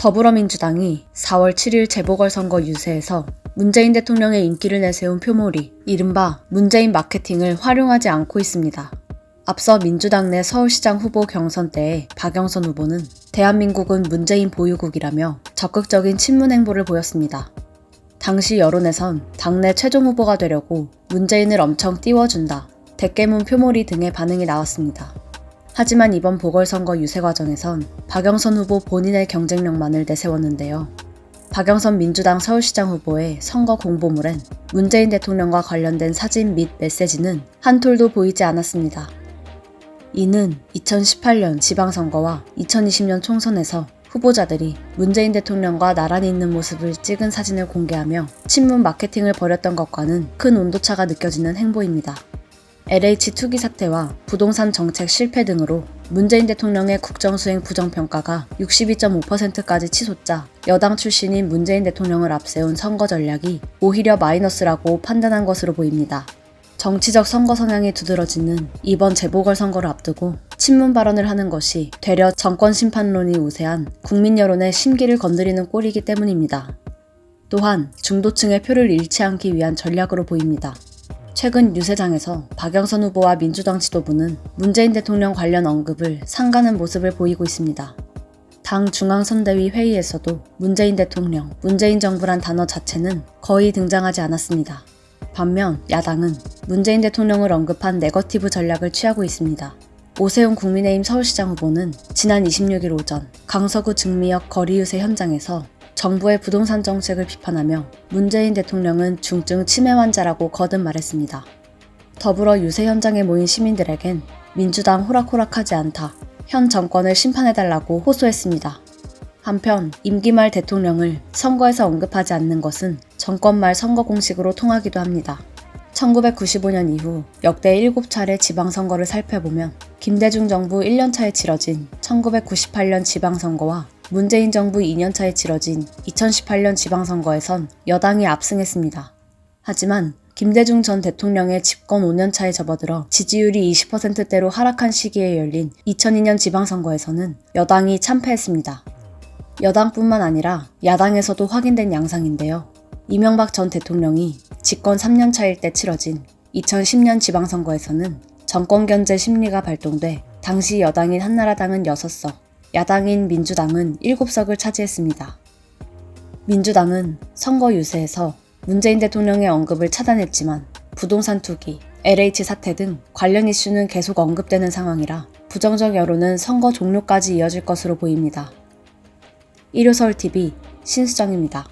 더불어민주당이 4월 7일 재보궐선거 유세에서 문재인 대통령의 인기를 내세운 표몰이 이른바 문재인 마케팅을 활용하지 않고 있습니다. 앞서 민주당 내 서울시장 후보 경선 때에 박영선 후보는 대한민국은 문재인 보유국이라며 적극적인 친문 행보를 보였습니다. 당시 여론에선 당내 최종 후보가 되려고 문재인을 엄청 띄워준다, 대깨문 표몰이 등의 반응이 나왔습니다. 하지만 이번 보궐선거 유세 과정에선 박영선 후보 본인의 경쟁력만을 내세웠는데요. 박영선 민주당 서울시장 후보의 선거 공보물엔 문재인 대통령과 관련된 사진 및 메시지는 한 톨도 보이지 않았습니다. 이는 2018년 지방선거와 2020년 총선에서 후보자들이 문재인 대통령과 나란히 있는 모습을 찍은 사진을 공개하며 친문 마케팅을 벌였던 것과는 큰 온도차가 느껴지는 행보입니다. LH 투기 사태와 부동산 정책 실패 등으로 문재인 대통령의 국정수행 부정평가가 62.5%까지 치솟자 여당 출신인 문재인 대통령을 앞세운 선거 전략이 오히려 마이너스라고 판단한 것으로 보입니다. 정치적 선거 성향이 두드러지는 이번 재보궐선거를 앞두고 친문 발언을 하는 것이 되려 정권 심판론이 우세한 국민 여론의 심기를 건드리는 꼴이기 때문입니다. 또한 중도층의 표를 잃지 않기 위한 전략으로 보입니다. 최근 유세장에서 박영선 후보와 민주당 지도부는 문재인 대통령 관련 언급을 삼가는 모습을 보이고 있습니다. 당 중앙선대위 회의에서도 문재인 대통령, 문재인 정부란 단어 자체는 거의 등장하지 않았습니다. 반면 야당은 문재인 대통령을 언급한 네거티브 전략을 취하고 있습니다. 오세훈 국민의힘 서울시장 후보는 지난 26일 오전 강서구 증미역 거리 유세 현장에서 정부의 부동산 정책을 비판하며 문재인 대통령은 중증 치매 환자라고 거듭 말했습니다. 더불어 유세 현장에 모인 시민들에겐 민주당 호락호락하지 않다, 현 정권을 심판해달라고 호소했습니다. 한편 임기 말 대통령을 선거에서 언급하지 않는 것은 정권 말 선거 공식으로 통하기도 합니다. 1995년 이후 역대 7차례 지방선거를 살펴보면 김대중 정부 1년차에 치러진 1998년 지방선거와 문재인 정부 2년차에 치러진 2018년 지방선거에선 여당이 압승했습니다. 하지만 김대중 전 대통령의 집권 5년차에 접어들어 지지율이 20%대로 하락한 시기에 열린 2002년 지방선거에서는 여당이 참패했습니다. 여당뿐만 아니라 야당에서도 확인된 양상인데요. 이명박 전 대통령이 집권 3년차일 때 치러진 2010년 지방선거에서는 정권견제 심리가 발동돼 당시 여당인 한나라당은 6석, 야당인 민주당은 7석을 차지했습니다. 민주당은 선거 유세에서 문재인 대통령의 언급을 차단했지만 부동산 투기, LH 사태 등 관련 이슈는 계속 언급되는 상황이라 부정적 여론은 선거 종료까지 이어질 것으로 보입니다. 일요서울TV 신수정입니다.